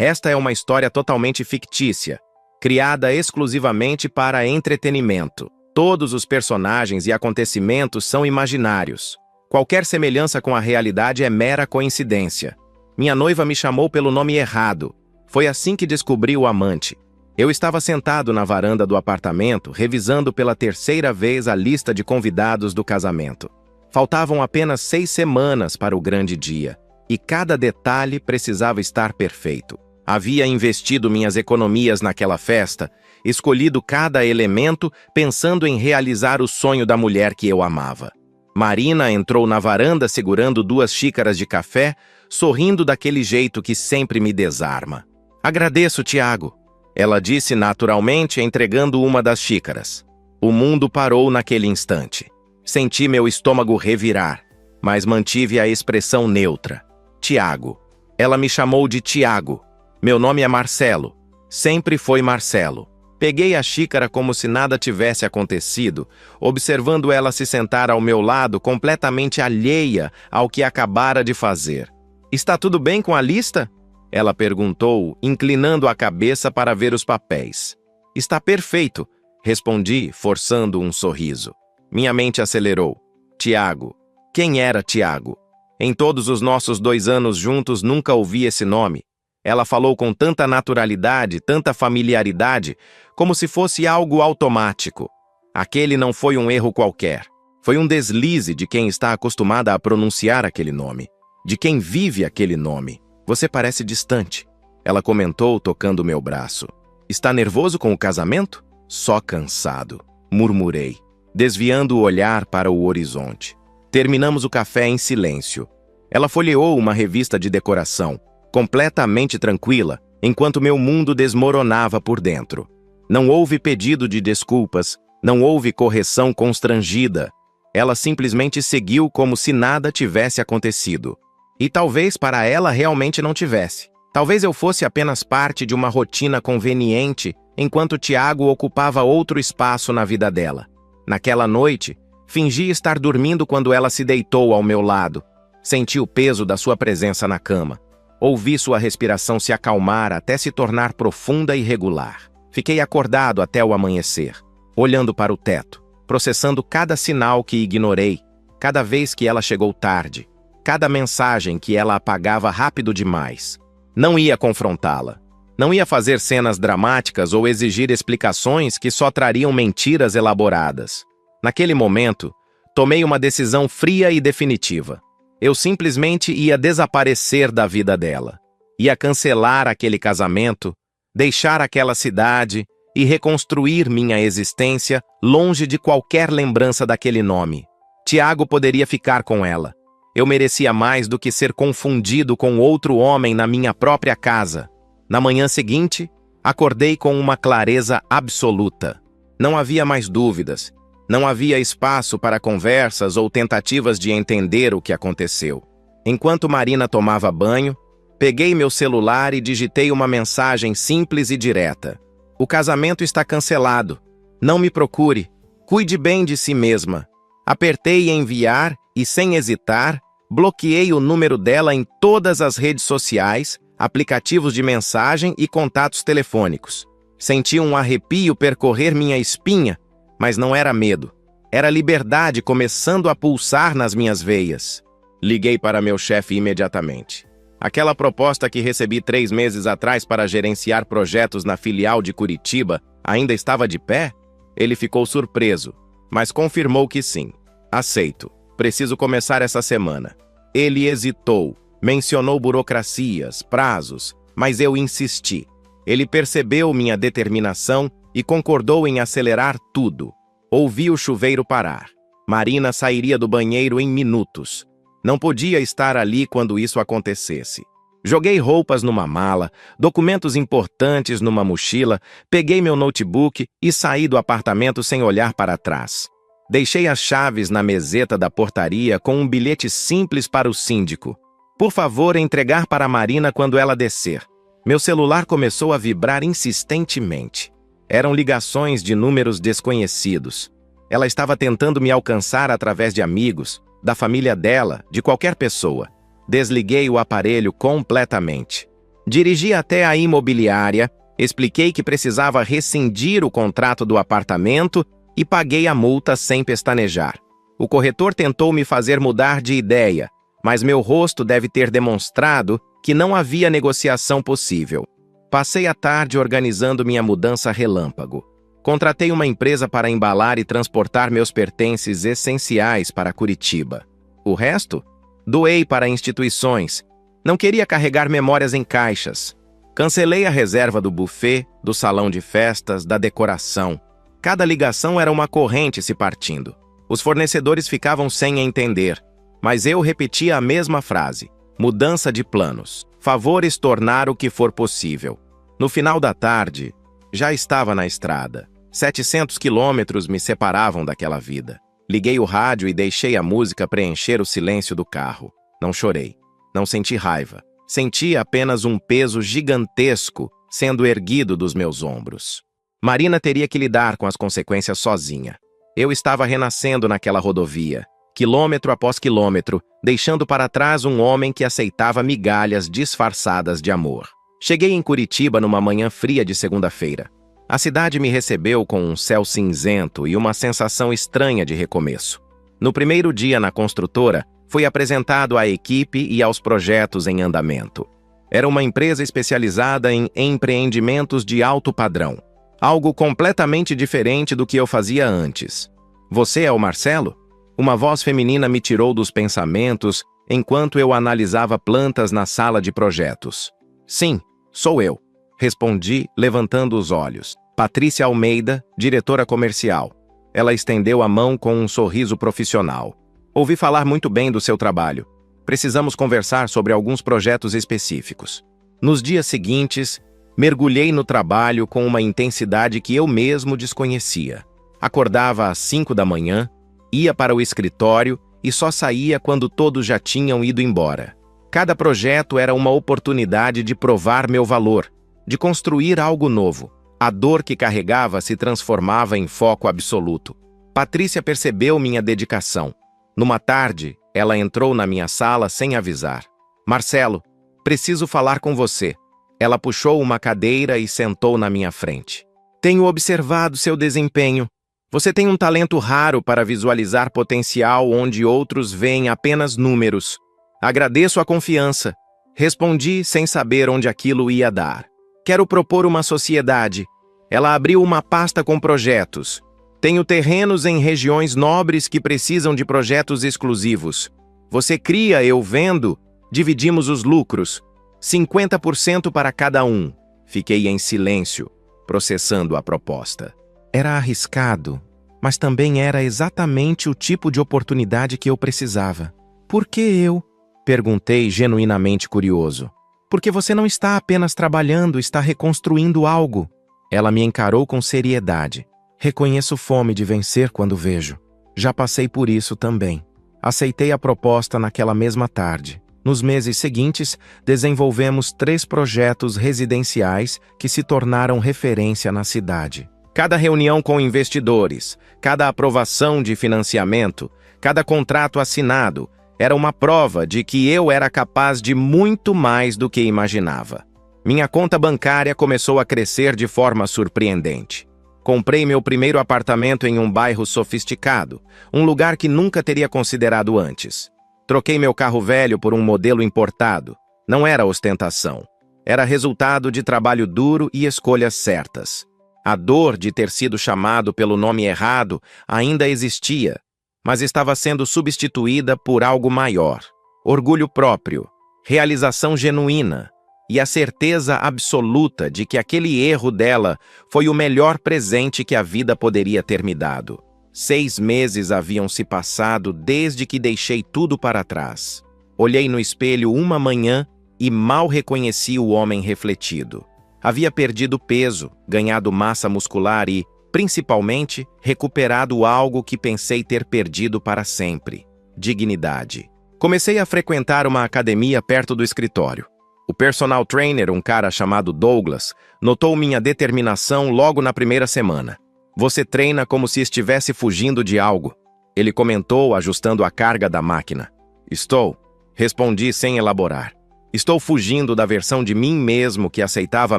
Esta é uma história totalmente fictícia, criada exclusivamente para entretenimento. Todos os personagens e acontecimentos são imaginários. Qualquer semelhança com a realidade é mera coincidência. Minha noiva me chamou pelo nome errado. Foi assim que descobri o amante. Eu estava sentado na varanda do apartamento, revisando pela terceira vez a lista de convidados do casamento. Faltavam apenas 6 semanas para o grande dia, e cada detalhe precisava estar perfeito. Havia investido minhas economias naquela festa, escolhido cada elemento pensando em realizar o sonho da mulher que eu amava. Marina entrou na varanda segurando 2 xícaras de café, sorrindo daquele jeito que sempre me desarma. "Agradeço, Tiago", ela disse naturalmente, entregando uma das xícaras. O mundo parou naquele instante. Senti meu estômago revirar, mas mantive a expressão neutra. Tiago. Ela me chamou de Tiago. Meu nome é Marcelo. Sempre foi Marcelo. Peguei a xícara como se nada tivesse acontecido, observando ela se sentar ao meu lado completamente alheia ao que acabara de fazer. "Está tudo bem com a lista?" ela perguntou, inclinando a cabeça para ver os papéis. "Está perfeito", respondi, forçando um sorriso. Minha mente acelerou. Tiago. Quem era Tiago? Em todos os nossos 2 anos juntos nunca ouvi esse nome. Ela falou com tanta naturalidade, tanta familiaridade, como se fosse algo automático. Aquele não foi um erro qualquer. Foi um deslize de quem está acostumada a pronunciar aquele nome, de quem vive aquele nome. "Você parece distante", ela comentou, tocando meu braço. "Está nervoso com o casamento?" "Só cansado", murmurei, desviando o olhar para o horizonte. Terminamos o café em silêncio. Ela folheou uma revista de decoração, completamente tranquila, enquanto meu mundo desmoronava por dentro. Não houve pedido de desculpas, não houve correção constrangida. Ela simplesmente seguiu como se nada tivesse acontecido. E talvez para ela realmente não tivesse. Talvez eu fosse apenas parte de uma rotina conveniente, enquanto Tiago ocupava outro espaço na vida dela. Naquela noite, fingi estar dormindo quando ela se deitou ao meu lado. Senti o peso da sua presença na cama. Ouvi sua respiração se acalmar até se tornar profunda e regular. Fiquei acordado até o amanhecer, olhando para o teto, processando cada sinal que ignorei, cada vez que ela chegou tarde, cada mensagem que ela apagava rápido demais. Não ia confrontá-la. Não ia fazer cenas dramáticas ou exigir explicações que só trariam mentiras elaboradas. Naquele momento, tomei uma decisão fria e definitiva. Eu simplesmente ia desaparecer da vida dela. Ia cancelar aquele casamento, deixar aquela cidade e reconstruir minha existência longe de qualquer lembrança daquele nome. Tiago poderia ficar com ela. Eu merecia mais do que ser confundido com outro homem na minha própria casa. Na manhã seguinte, acordei com uma clareza absoluta. Não havia mais dúvidas. Não havia espaço para conversas ou tentativas de entender o que aconteceu. Enquanto Marina tomava banho, peguei meu celular e digitei uma mensagem simples e direta. "O casamento está cancelado. Não me procure. Cuide bem de si mesma." Apertei enviar e, sem hesitar, bloqueei o número dela em todas as redes sociais, aplicativos de mensagem e contatos telefônicos. Senti um arrepio percorrer minha espinha, mas não era medo. Era liberdade começando a pulsar nas minhas veias. Liguei para meu chefe imediatamente. Aquela proposta que recebi 3 meses atrás para gerenciar projetos na filial de Curitiba ainda estava de pé? Ele ficou surpreso, mas confirmou que sim. "Aceito. Preciso começar essa semana." Ele hesitou, mencionou burocracias, prazos, mas eu insisti. Ele percebeu minha determinação e concordou em acelerar tudo. Ouvi o chuveiro parar. Marina sairia do banheiro em minutos. Não podia estar ali quando isso acontecesse. Joguei roupas numa mala, documentos importantes numa mochila, peguei meu notebook e saí do apartamento sem olhar para trás. Deixei as chaves na meseta da portaria com um bilhete simples para o síndico. "Por favor, entregar para Marina quando ela descer." Meu celular começou a vibrar insistentemente. Eram ligações de números desconhecidos. Ela estava tentando me alcançar através de amigos, da família dela, de qualquer pessoa. Desliguei o aparelho completamente. Dirigi até a imobiliária, expliquei que precisava rescindir o contrato do apartamento e paguei a multa sem pestanejar. O corretor tentou me fazer mudar de ideia, mas meu rosto deve ter demonstrado que não havia negociação possível. Passei a tarde organizando minha mudança relâmpago. Contratei uma empresa para embalar e transportar meus pertences essenciais para Curitiba. O resto? Doei para instituições. Não queria carregar memórias em caixas. Cancelei a reserva do buffet, do salão de festas, da decoração. Cada ligação era uma corrente se partindo. Os fornecedores ficavam sem entender, mas eu repetia a mesma frase. Mudança de planos. Favores tornar o que for possível. No final da tarde, já estava na estrada. 700 quilômetros me separavam daquela vida. Liguei o rádio e deixei a música preencher o silêncio do carro. Não chorei. Não senti raiva. Senti apenas um peso gigantesco sendo erguido dos meus ombros. Marina teria que lidar com as consequências sozinha. Eu estava renascendo naquela rodovia, quilômetro após quilômetro, deixando para trás um homem que aceitava migalhas disfarçadas de amor. Cheguei em Curitiba numa manhã fria de segunda-feira. A cidade me recebeu com um céu cinzento e uma sensação estranha de recomeço. No primeiro dia na construtora, fui apresentado à equipe e aos projetos em andamento. Era uma empresa especializada em empreendimentos de alto padrão. Algo completamente diferente do que eu fazia antes. Você é o Marcelo? Uma voz feminina me tirou dos pensamentos enquanto eu analisava plantas na sala de projetos. Sim, sou eu, respondi, levantando os olhos. Patrícia Almeida, diretora comercial. Ela estendeu a mão com um sorriso profissional. Ouvi falar muito bem do seu trabalho. Precisamos conversar sobre alguns projetos específicos. Nos dias seguintes, mergulhei no trabalho com uma intensidade que eu mesmo desconhecia. Acordava às 5 da manhã, ia para o escritório e só saía quando todos já tinham ido embora. Cada projeto era uma oportunidade de provar meu valor, de construir algo novo. A dor que carregava se transformava em foco absoluto. Patrícia percebeu minha dedicação. Numa tarde, ela entrou na minha sala sem avisar. Marcelo, preciso falar com você. Ela puxou uma cadeira e sentou na minha frente. Tenho observado seu desempenho. Você tem um talento raro para visualizar potencial onde outros veem apenas números. Agradeço a confiança. Respondi sem saber onde aquilo ia dar. Quero propor uma sociedade. Ela abriu uma pasta com projetos. Tenho terrenos em regiões nobres que precisam de projetos exclusivos. Você cria, eu vendo, dividimos os lucros. 50% para cada um. Fiquei em silêncio, processando a proposta. Era arriscado, mas também era exatamente o tipo de oportunidade que eu precisava. Por que eu? Perguntei, genuinamente curioso. Porque você não está apenas trabalhando, está reconstruindo algo. Ela me encarou com seriedade. Reconheço fome de vencer quando vejo. Já passei por isso também. Aceitei a proposta naquela mesma tarde. Nos meses seguintes, desenvolvemos 3 projetos residenciais que se tornaram referência na cidade. Cada reunião com investidores, cada aprovação de financiamento, cada contrato assinado, era uma prova de que eu era capaz de muito mais do que imaginava. Minha conta bancária começou a crescer de forma surpreendente. Comprei meu primeiro apartamento em um bairro sofisticado, um lugar que nunca teria considerado antes. Troquei meu carro velho por um modelo importado. Não era ostentação. Era resultado de trabalho duro e escolhas certas. A dor de ter sido chamado pelo nome errado ainda existia, mas estava sendo substituída por algo maior. Orgulho próprio, realização genuína e a certeza absoluta de que aquele erro dela foi o melhor presente que a vida poderia ter me dado. 6 meses haviam se passado desde que deixei tudo para trás. Olhei no espelho uma manhã e mal reconheci o homem refletido. Havia perdido peso, ganhado massa muscular e, principalmente, recuperado algo que pensei ter perdido para sempre: dignidade. Comecei a frequentar uma academia perto do escritório. O personal trainer, um cara chamado Douglas, notou minha determinação logo na primeira semana. Você treina como se estivesse fugindo de algo, ele comentou, ajustando a carga da máquina. Estou, respondi sem elaborar. Estou fugindo da versão de mim mesmo que aceitava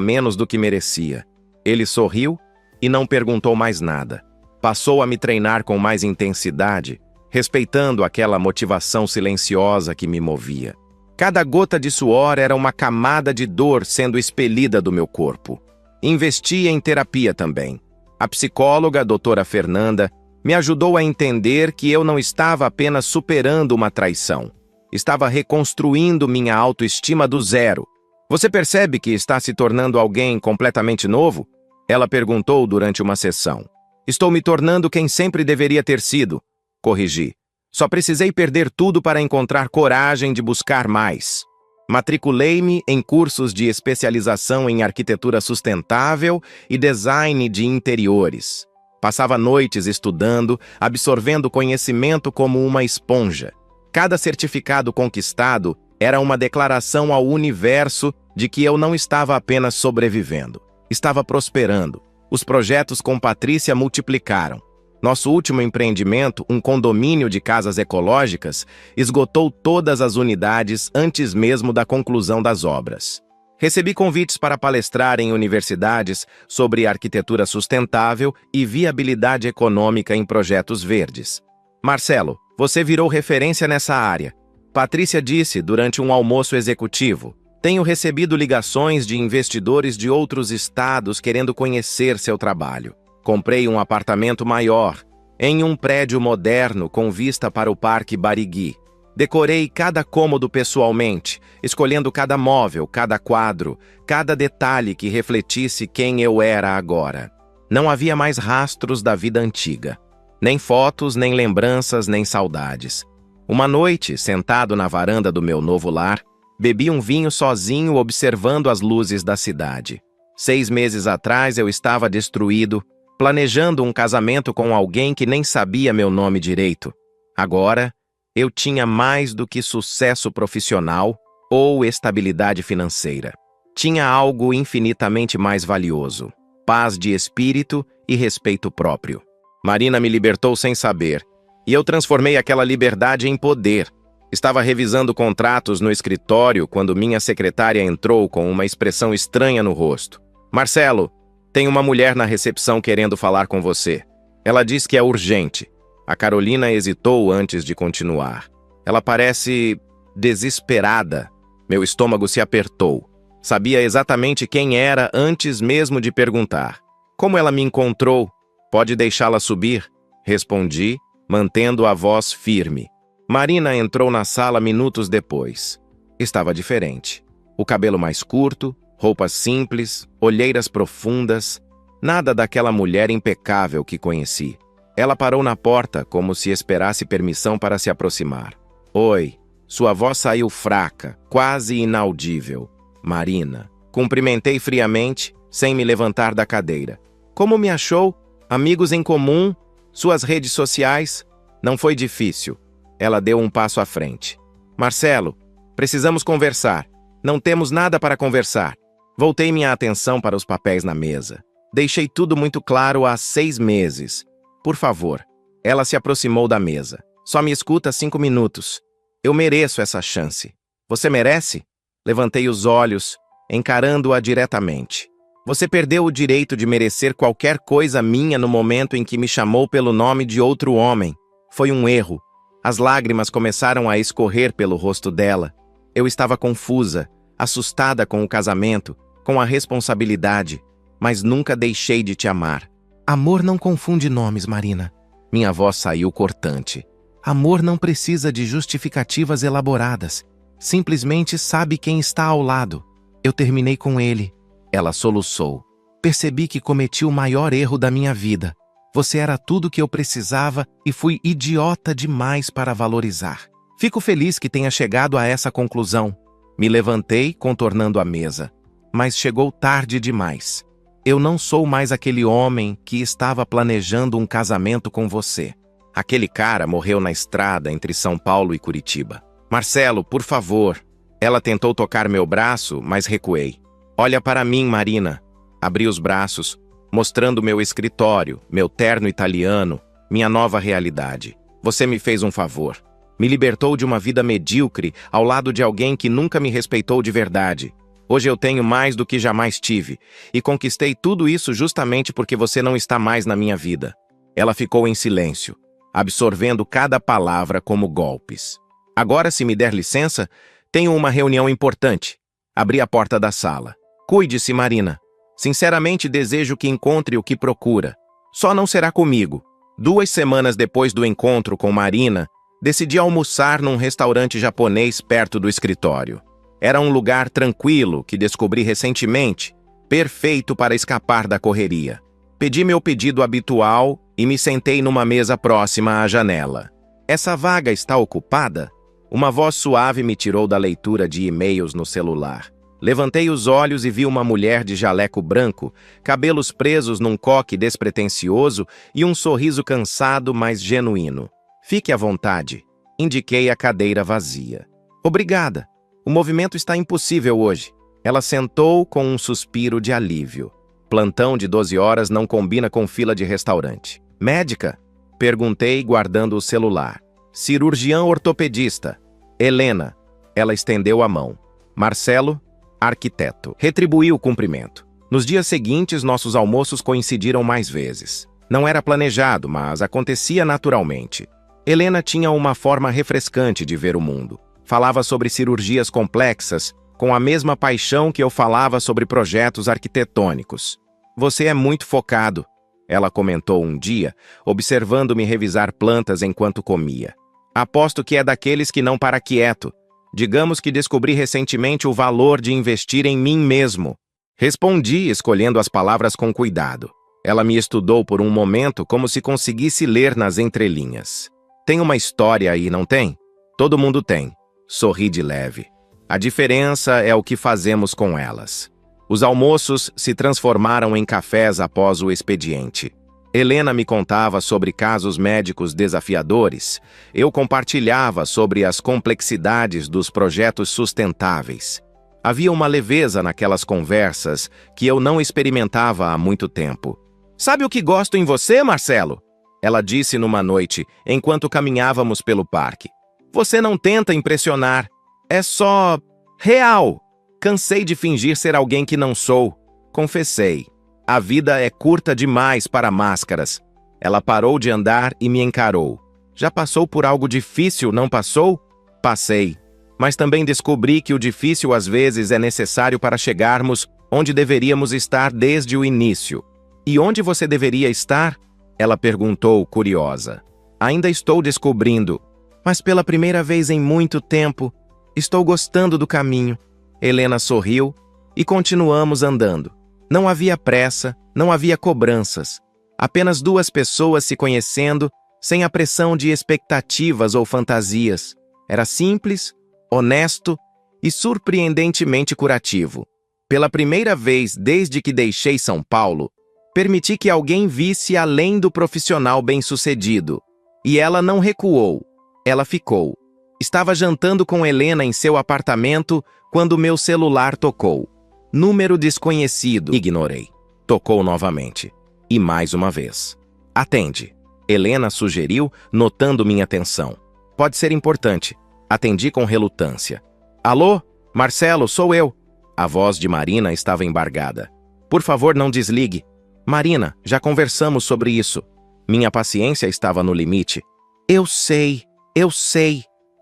menos do que merecia. Ele sorriu e não perguntou mais nada. Passou a me treinar com mais intensidade, respeitando aquela motivação silenciosa que me movia. Cada gota de suor era uma camada de dor sendo expelida do meu corpo. Investi em terapia também. A psicóloga, a doutora Fernanda, me ajudou a entender que eu não estava apenas superando uma traição. Estava reconstruindo minha autoestima do zero. Você percebe que está se tornando alguém completamente novo? Ela perguntou durante uma sessão. Estou me tornando quem sempre deveria ter sido. Corrigi. Só precisei perder tudo para encontrar coragem de buscar mais. Matriculei-me em cursos de especialização em arquitetura sustentável e design de interiores. Passava noites estudando, absorvendo conhecimento como uma esponja. Cada certificado conquistado era uma declaração ao universo de que eu não estava apenas sobrevivendo, estava prosperando. Os projetos com Patrícia multiplicaram. Nosso último empreendimento, um condomínio de casas ecológicas, esgotou todas as unidades antes mesmo da conclusão das obras. Recebi convites para palestrar em universidades sobre arquitetura sustentável e viabilidade econômica em projetos verdes. Marcelo, você virou referência nessa área. Patrícia disse durante um almoço executivo. Tenho recebido ligações de investidores de outros estados querendo conhecer seu trabalho. Comprei um apartamento maior, em um prédio moderno com vista para o Parque Barigui. Decorei cada cômodo pessoalmente, escolhendo cada móvel, cada quadro, cada detalhe que refletisse quem eu era agora. Não havia mais rastros da vida antiga. Nem fotos, nem lembranças, nem saudades. Uma noite, sentado na varanda do meu novo lar, bebi um vinho sozinho observando as luzes da cidade. 6 meses atrás eu estava destruído, planejando um casamento com alguém que nem sabia meu nome direito. Agora, eu tinha mais do que sucesso profissional ou estabilidade financeira. Tinha algo infinitamente mais valioso: paz de espírito e respeito próprio. Marina me libertou sem saber, e eu transformei aquela liberdade em poder. Estava revisando contratos no escritório quando minha secretária entrou com uma expressão estranha no rosto. Marcelo, tem uma mulher na recepção querendo falar com você. Ela diz que é urgente. A Carolina hesitou antes de continuar. Ela parece desesperada. Meu estômago se apertou. Sabia exatamente quem era antes mesmo de perguntar. Como ela me encontrou? Pode deixá-la subir? Respondi, mantendo a voz firme. Marina entrou na sala minutos depois. Estava diferente. O cabelo mais curto, roupas simples, olheiras profundas, nada daquela mulher impecável que conheci. Ela parou na porta como se esperasse permissão para se aproximar. Oi, sua voz saiu fraca, quase inaudível. Marina. Cumprimentei friamente, sem me levantar da cadeira. Como me achou? Amigos em comum? Suas redes sociais? Não foi difícil. Ela deu um passo à frente. Marcelo, precisamos conversar. Não temos nada para conversar. Voltei minha atenção para os papéis na mesa. Deixei tudo muito claro há 6 meses. Por favor. Ela se aproximou da mesa. Só me escuta 5 minutos. Eu mereço essa chance. Você merece? Levantei os olhos, encarando-a diretamente. Você perdeu o direito de merecer qualquer coisa minha no momento em que me chamou pelo nome de outro homem. Foi um erro. As lágrimas começaram a escorrer pelo rosto dela. Eu estava confusa, assustada com o casamento, com a responsabilidade, mas nunca deixei de te amar. Amor não confunde nomes, Marina. Minha voz saiu cortante. Amor não precisa de justificativas elaboradas. Simplesmente sabe quem está ao lado. Eu terminei com ele. Ela soluçou. Percebi que cometi o maior erro da minha vida. Você era tudo que eu precisava e fui idiota demais para valorizar. Fico feliz que tenha chegado a essa conclusão. Me levantei, contornando a mesa. Mas chegou tarde demais. Eu não sou mais aquele homem que estava planejando um casamento com você. Aquele cara morreu na estrada entre São Paulo e Curitiba. Marcelo, por favor. Ela tentou tocar meu braço, mas recuei. Olha para mim, Marina. Abri os braços, mostrando meu escritório, meu terno italiano, minha nova realidade. Você me fez um favor. Me libertou de uma vida medíocre ao lado de alguém que nunca me respeitou de verdade. Hoje eu tenho mais do que jamais tive, e conquistei tudo isso justamente porque você não está mais na minha vida. Ela ficou em silêncio, absorvendo cada palavra como golpes. Agora, se me der licença, tenho uma reunião importante. Abri a porta da sala. Cuide-se, Marina. Sinceramente desejo que encontre o que procura. Só não será comigo. 2 semanas depois do encontro com Marina, decidi almoçar num restaurante japonês perto do escritório. Era um lugar tranquilo que descobri recentemente, perfeito para escapar da correria. Pedi meu pedido habitual e me sentei numa mesa próxima à janela. Essa vaga está ocupada? Uma voz suave me tirou da leitura de e-mails no celular. Levantei os olhos e vi uma mulher de jaleco branco, cabelos presos num coque despretensioso e um sorriso cansado, mas genuíno. Fique à vontade. Indiquei a cadeira vazia. Obrigada. O movimento está impossível hoje. Ela sentou com um suspiro de alívio. Plantão de 12 horas não combina com fila de restaurante. Médica? Perguntei, guardando o celular. Cirurgião ortopedista. Helena. Ela estendeu a mão. Marcelo? Arquiteto. Retribuí o cumprimento. Nos dias seguintes, nossos almoços coincidiram mais vezes. Não era planejado, mas acontecia naturalmente. Helena tinha uma forma refrescante de ver o mundo. Falava sobre cirurgias complexas, com a mesma paixão que eu falava sobre projetos arquitetônicos. Você é muito focado, ela comentou um dia, observando-me revisar plantas enquanto comia. Aposto que é daqueles que não para quieto. Digamos que descobri recentemente o valor de investir em mim mesmo. Respondi, escolhendo as palavras com cuidado. Ela me estudou por um momento como se conseguisse ler nas entrelinhas. Tem uma história aí, não tem? Todo mundo tem. Sorri de leve. A diferença é o que fazemos com elas. Os almoços se transformaram em cafés após o expediente. Helena me contava sobre casos médicos desafiadores. Eu compartilhava sobre as complexidades dos projetos sustentáveis. Havia uma leveza naquelas conversas que eu não experimentava há muito tempo. Sabe o que gosto em você, Marcelo? Ela disse numa noite, enquanto caminhávamos pelo parque. Você não tenta impressionar. É só real. Cansei de fingir ser alguém que não sou. Confessei. A vida é curta demais para máscaras. Ela parou de andar e me encarou. Já passou por algo difícil, não passou? Passei. Mas também descobri que o difícil às vezes é necessário para chegarmos onde deveríamos estar desde o início. E onde você deveria estar? Ela perguntou, curiosa. Ainda estou descobrindo. Mas pela primeira vez em muito tempo, estou gostando do caminho. Helena sorriu e continuamos andando. Não havia pressa, não havia cobranças. Apenas 2 pessoas se conhecendo, sem a pressão de expectativas ou fantasias. Era simples, honesto e surpreendentemente curativo. Pela primeira vez desde que deixei São Paulo, permiti que alguém visse além do profissional bem-sucedido. E ela não recuou. Ela ficou. Estava jantando com Helena em seu apartamento quando meu celular tocou. Número desconhecido. Ignorei. Tocou novamente. E mais uma vez. Atende. Helena sugeriu, notando minha atenção. Pode ser importante. Atendi com relutância. Alô? Marcelo, sou eu. A voz de Marina estava embargada. Por favor, não desligue. Marina, já conversamos sobre isso. Minha paciência estava no limite. Eu sei.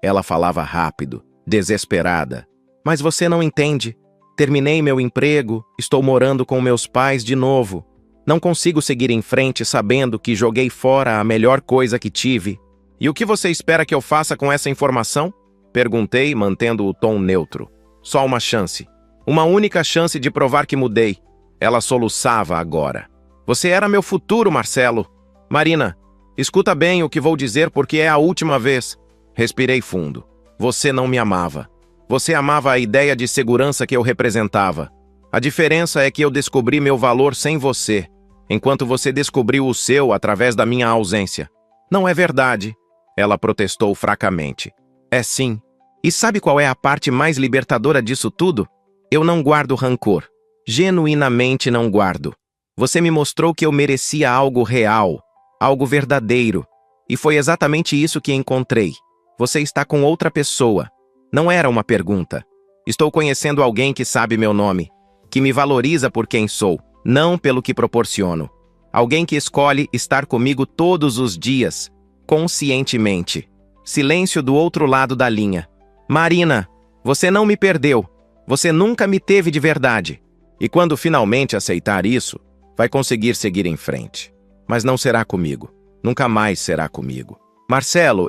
Ela falava rápido, desesperada. Mas você não entende. Terminei meu emprego, estou morando com meus pais de novo. Não consigo seguir em frente sabendo que joguei fora a melhor coisa que tive. E o que você espera que eu faça com essa informação? Perguntei, mantendo o tom neutro. Só uma chance. Uma única chance de provar que mudei. Ela soluçava agora. Você era meu futuro, Marcelo. Marina, escuta bem o que vou dizer porque é a última vez. Respirei fundo. Você não me amava. Você amava a ideia de segurança que eu representava. A diferença é que eu descobri meu valor sem você, enquanto você descobriu o seu através da minha ausência. Não é verdade. Ela protestou fracamente. É sim. E sabe qual é a parte mais libertadora disso tudo? Eu não guardo rancor. Genuinamente não guardo. Você me mostrou que eu merecia algo real, algo verdadeiro. E foi exatamente isso que encontrei. Você está com outra pessoa. Não era uma pergunta. Estou conhecendo alguém que sabe meu nome, que me valoriza por quem sou, não pelo que proporciono. Alguém que escolhe estar comigo todos os dias, conscientemente. Silêncio do outro lado da linha. Marina, você não me perdeu. Você nunca me teve de verdade. E quando finalmente aceitar isso, vai conseguir seguir em frente. Mas não será comigo. Nunca mais será comigo. Marcelo,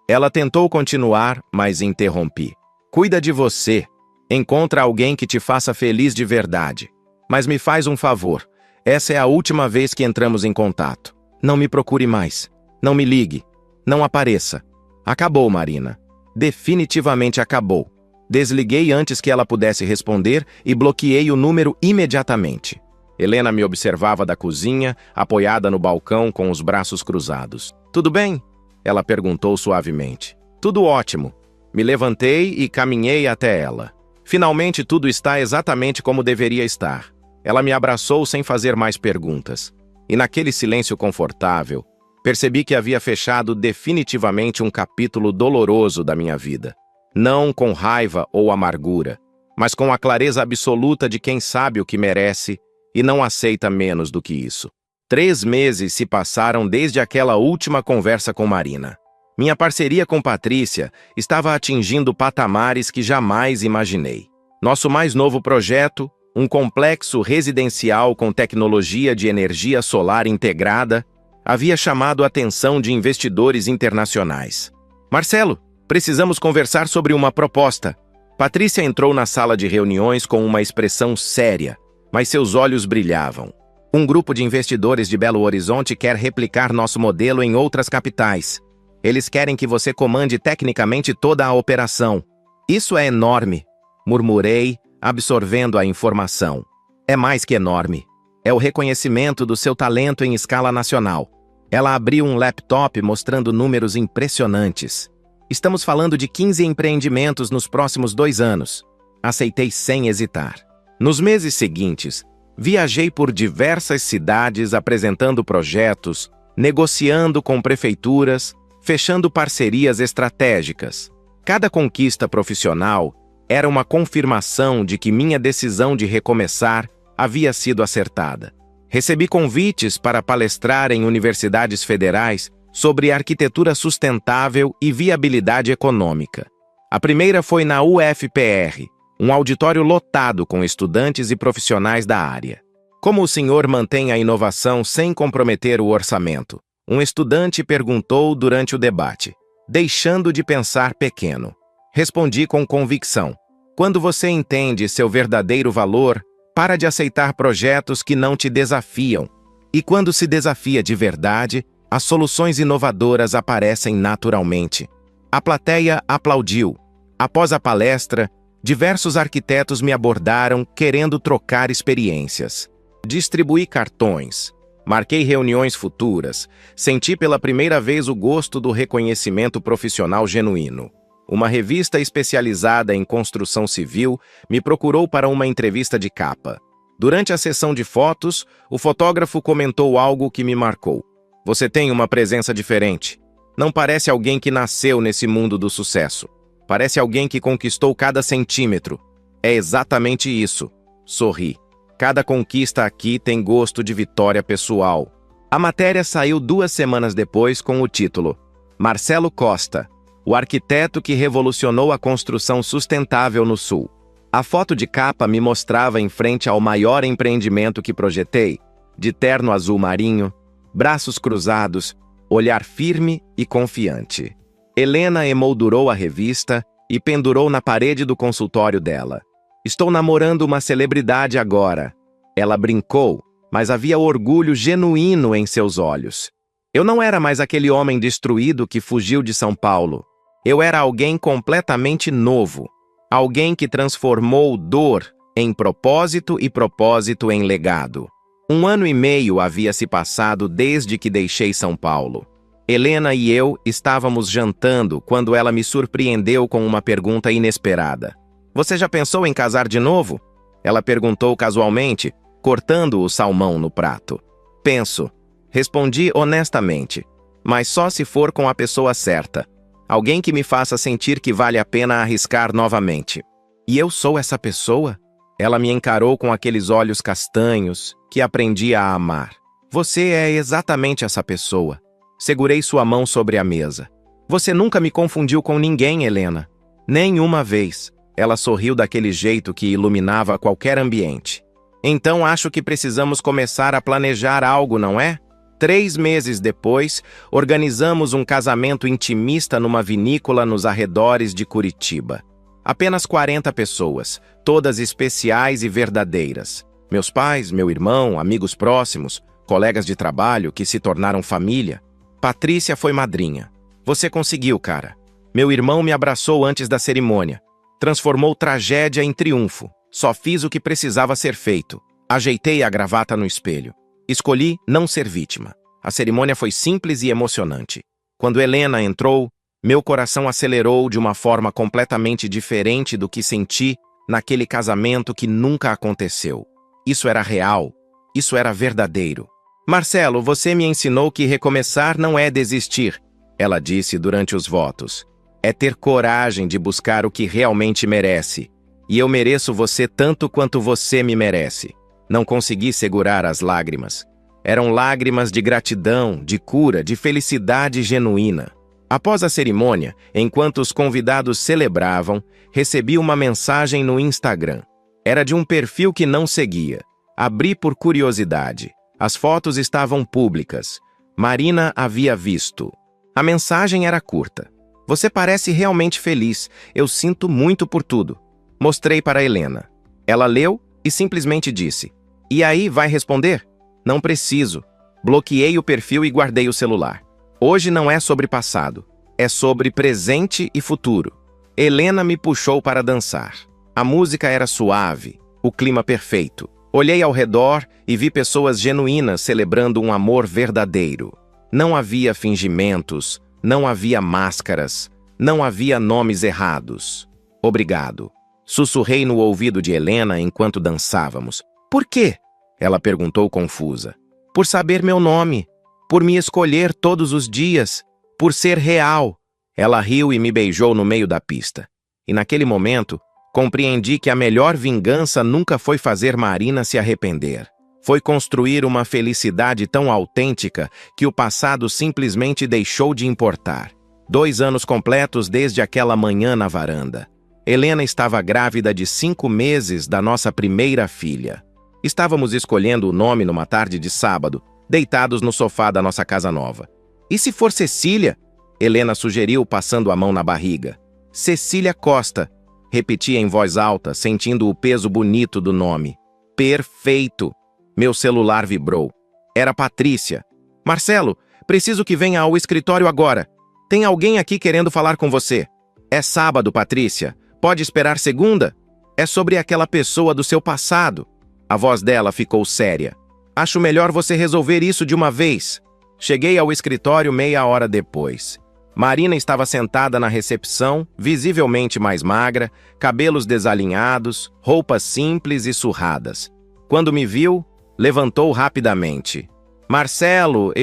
Ela tentou continuar, mas interrompi. Cuida de você. Encontra alguém que te faça feliz de verdade. Mas me faz um favor. Essa é a última vez que entramos em contato. Não me procure mais. Não me ligue. Não apareça. Acabou, Marina. Definitivamente acabou. Desliguei antes que ela pudesse responder e bloqueei o número imediatamente. Helena me observava da cozinha, apoiada no balcão com os braços cruzados. Tudo bem? Ela perguntou suavemente. Tudo ótimo. Me levantei e caminhei até ela. Finalmente tudo está exatamente como deveria estar. Ela me abraçou sem fazer mais perguntas. E naquele silêncio confortável, percebi que havia fechado definitivamente um capítulo doloroso da minha vida. Não com raiva ou amargura, mas com a clareza absoluta de quem sabe o que merece e não aceita menos do que isso. 3 meses se passaram desde aquela última conversa com Marina. Minha parceria com Patrícia estava atingindo patamares que jamais imaginei. Nosso mais novo projeto, um complexo residencial com tecnologia de energia solar integrada, havia chamado a atenção de investidores internacionais. Marcelo, precisamos conversar sobre uma proposta. Patrícia entrou na sala de reuniões com uma expressão séria, mas seus olhos brilhavam. Um grupo de investidores de Belo Horizonte quer replicar nosso modelo em outras capitais. Eles querem que você comande tecnicamente toda a operação. Isso é enorme, murmurei, absorvendo a informação. É mais que enorme. É o reconhecimento do seu talento em escala nacional. Ela abriu um laptop mostrando números impressionantes. Estamos falando de 15 empreendimentos nos próximos 2 anos. Aceitei sem hesitar. Nos meses seguintes, viajei por diversas cidades apresentando projetos, negociando com prefeituras, fechando parcerias estratégicas. Cada conquista profissional era uma confirmação de que minha decisão de recomeçar havia sido acertada. Recebi convites para palestrar em universidades federais sobre arquitetura sustentável e viabilidade econômica. A primeira foi na UFPR, um auditório lotado com estudantes e profissionais da área. Como o senhor mantém a inovação sem comprometer o orçamento? Um estudante perguntou durante o debate, deixando de pensar pequeno. Respondi com convicção. Quando você entende seu verdadeiro valor, para de aceitar projetos que não te desafiam. E quando se desafia de verdade, as soluções inovadoras aparecem naturalmente. A plateia aplaudiu. Após a palestra, diversos arquitetos me abordaram querendo trocar experiências. Distribuí cartões. Marquei reuniões futuras. Senti pela primeira vez o gosto do reconhecimento profissional genuíno. Uma revista especializada em construção civil me procurou para uma entrevista de capa. Durante a sessão de fotos, o fotógrafo comentou algo que me marcou. Você tem uma presença diferente. Não parece alguém que nasceu nesse mundo do sucesso. Parece alguém que conquistou cada centímetro. É exatamente isso. Sorri. Cada conquista aqui tem gosto de vitória pessoal. A matéria saiu 2 semanas depois com o título Marcelo Costa, o arquiteto que revolucionou a construção sustentável no Sul. A foto de capa me mostrava em frente ao maior empreendimento que projetei, de terno azul marinho, braços cruzados, olhar firme e confiante. Helena emoldurou a revista e pendurou na parede do consultório dela. Estou namorando uma celebridade agora. Ela brincou, mas havia orgulho genuíno em seus olhos. Eu não era mais aquele homem destruído que fugiu de São Paulo. Eu era alguém completamente novo. Alguém que transformou dor em propósito e propósito em legado. 1 ano e meio havia se passado desde que deixei São Paulo. Helena e eu estávamos jantando quando ela me surpreendeu com uma pergunta inesperada. Você já pensou em casar de novo? Ela perguntou casualmente, cortando o salmão no prato. Penso. Respondi honestamente, mas só se for com a pessoa certa. Alguém que me faça sentir que vale a pena arriscar novamente. E eu sou essa pessoa? Ela me encarou com aqueles olhos castanhos que aprendi a amar. Você é exatamente essa pessoa. Segurei sua mão sobre a mesa. Você nunca me confundiu com ninguém, Helena. Nem uma vez. Ela sorriu daquele jeito que iluminava qualquer ambiente. Então acho que precisamos começar a planejar algo, não é? 3 meses depois, organizamos um casamento intimista numa vinícola nos arredores de Curitiba. Apenas 40 pessoas, todas especiais e verdadeiras. Meus pais, meu irmão, amigos próximos, colegas de trabalho que se tornaram família. Patrícia foi madrinha. Você conseguiu, cara. Meu irmão me abraçou antes da cerimônia. Transformou tragédia em triunfo. Só fiz o que precisava ser feito. Ajeitei a gravata no espelho. Escolhi não ser vítima. A cerimônia foi simples e emocionante. Quando Helena entrou, meu coração acelerou de uma forma completamente diferente do que senti naquele casamento que nunca aconteceu. Isso era real. Isso era verdadeiro. Marcelo, você me ensinou que recomeçar não é desistir, ela disse durante os votos. É ter coragem de buscar o que realmente merece. E eu mereço você tanto quanto você me merece. Não consegui segurar as lágrimas. Eram lágrimas de gratidão, de cura, de felicidade genuína. Após a cerimônia, enquanto os convidados celebravam, recebi uma mensagem no Instagram. Era de um perfil que não seguia. Abri por curiosidade. As fotos estavam públicas. Marina havia visto. A mensagem era curta. Você parece realmente feliz. Eu sinto muito por tudo. Mostrei para Helena. Ela leu e simplesmente disse: E aí, vai responder? Não preciso. Bloqueei o perfil e guardei o celular. Hoje não é sobre passado. É sobre presente e futuro. Helena me puxou para dançar. A música era suave, o clima perfeito. Olhei ao redor e vi pessoas genuínas celebrando um amor verdadeiro. Não havia fingimentos, não havia máscaras, não havia nomes errados. Obrigado. Sussurrei no ouvido de Helena enquanto dançávamos. Por quê? Ela perguntou confusa. Por saber meu nome, por me escolher todos os dias, por ser real. Ela riu e me beijou no meio da pista. E naquele momento, compreendi que a melhor vingança nunca foi fazer Marina se arrepender. Foi construir uma felicidade tão autêntica que o passado simplesmente deixou de importar. 2 anos completos desde aquela manhã na varanda. Helena estava grávida de 5 meses da nossa primeira filha. Estávamos escolhendo o nome numa tarde de sábado, deitados no sofá da nossa casa nova. E se for Cecília? Helena sugeriu, passando a mão na barriga. Cecília Costa. Repeti em voz alta, sentindo o peso bonito do nome. Perfeito! Meu celular vibrou. Era Patrícia. Marcelo, preciso que venha ao escritório agora. Tem alguém aqui querendo falar com você. É sábado, Patrícia. Pode esperar segunda? É sobre aquela pessoa do seu passado. A voz dela ficou séria. Acho melhor você resolver isso de uma vez. Cheguei ao escritório meia hora depois. Marina estava sentada na recepção, visivelmente mais magra, cabelos desalinhados, roupas simples e surradas. Quando me viu, levantou rapidamente. Marcelo,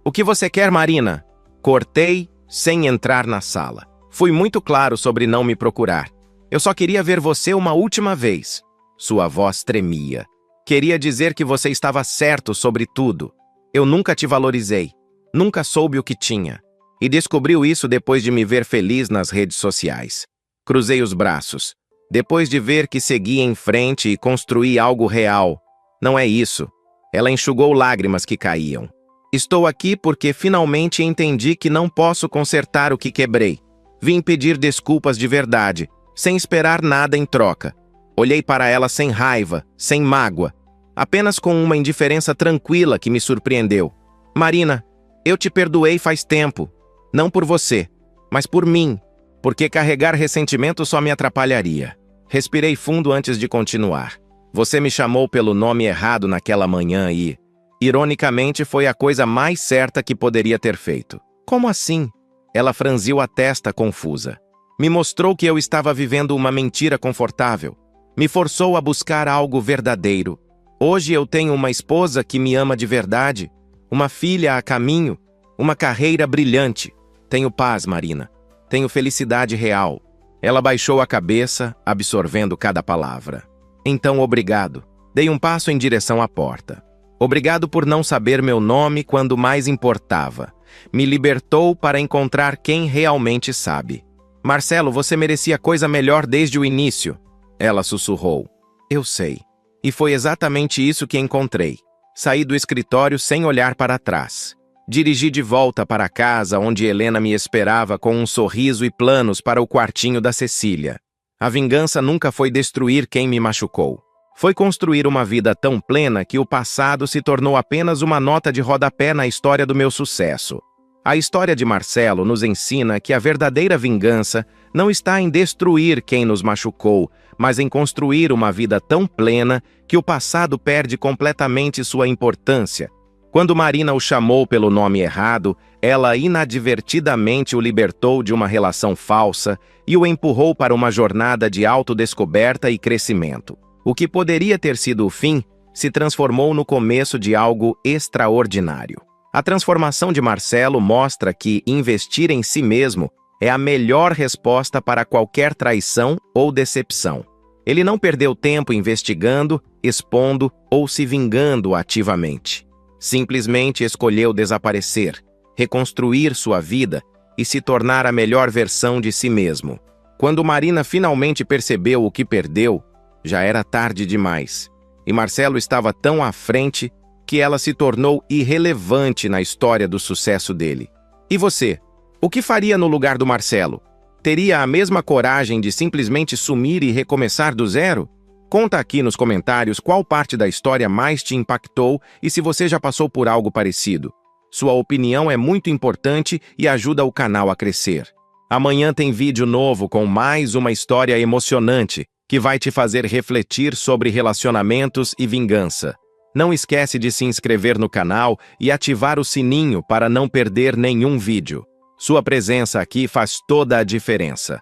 O que você quer, Marina? Cortei, sem entrar na sala. Fui muito claro sobre não me procurar. Eu só queria ver você uma última vez. Sua voz tremia. Queria dizer que você estava certo sobre tudo. Eu nunca te valorizei. Nunca soube o que tinha. E descobriu isso depois de me ver feliz nas redes sociais. Cruzei os braços. Depois de ver que segui em frente e construí algo real. Não é isso. Ela enxugou lágrimas que caíam. Estou aqui porque finalmente entendi que não posso consertar o que quebrei. Vim pedir desculpas de verdade, sem esperar nada em troca. Olhei para ela sem raiva, sem mágoa, apenas com uma indiferença tranquila que me surpreendeu. Marina, eu te perdoei faz tempo. Não por você, mas por mim, porque carregar ressentimento só me atrapalharia. Respirei fundo antes de continuar. Você me chamou pelo nome errado naquela manhã e, ironicamente, foi a coisa mais certa que poderia ter feito. Como assim? Ela franziu a testa confusa. Me mostrou que eu estava vivendo uma mentira confortável. Me forçou a buscar algo verdadeiro. Hoje eu tenho uma esposa que me ama de verdade, uma filha a caminho, uma carreira brilhante. Tenho paz, Marina. Tenho felicidade real. Ela baixou a cabeça, absorvendo cada palavra. Então, obrigado. Dei um passo em direção à porta. Obrigado por não saber meu nome quando mais importava. Me libertou para encontrar quem realmente sabe. Marcelo, você merecia coisa melhor desde o início. Ela sussurrou. Eu sei. E foi exatamente isso que encontrei. Saí do escritório sem olhar para trás. Dirigi de volta para casa, onde Helena me esperava com um sorriso e planos para o quartinho da Cecília. A vingança nunca foi destruir quem me machucou. Foi construir uma vida tão plena que o passado se tornou apenas uma nota de rodapé na história do meu sucesso. A história de Marcelo nos ensina que a verdadeira vingança não está em destruir quem nos machucou, mas em construir uma vida tão plena que o passado perde completamente sua importância. Quando Marina o chamou pelo nome errado, ela inadvertidamente o libertou de uma relação falsa e o empurrou para uma jornada de autodescoberta e crescimento. O que poderia ter sido o fim se transformou no começo de algo extraordinário. A transformação de Marcelo mostra que investir em si mesmo é a melhor resposta para qualquer traição ou decepção. Ele não perdeu tempo investigando, expondo ou se vingando ativamente. Simplesmente escolheu desaparecer, reconstruir sua vida e se tornar a melhor versão de si mesmo. Quando Marina finalmente percebeu o que perdeu, já era tarde demais, e Marcelo estava tão à frente que ela se tornou irrelevante na história do sucesso dele. E você? O que faria no lugar do Marcelo? Teria a mesma coragem de simplesmente sumir e recomeçar do zero? Conta aqui nos comentários qual parte da história mais te impactou e se você já passou por algo parecido. Sua opinião é muito importante e ajuda o canal a crescer. Amanhã tem vídeo novo com mais uma história emocionante que vai te fazer refletir sobre relacionamentos e vingança. Não esquece de se inscrever no canal e ativar o sininho para não perder nenhum vídeo. Sua presença aqui faz toda a diferença.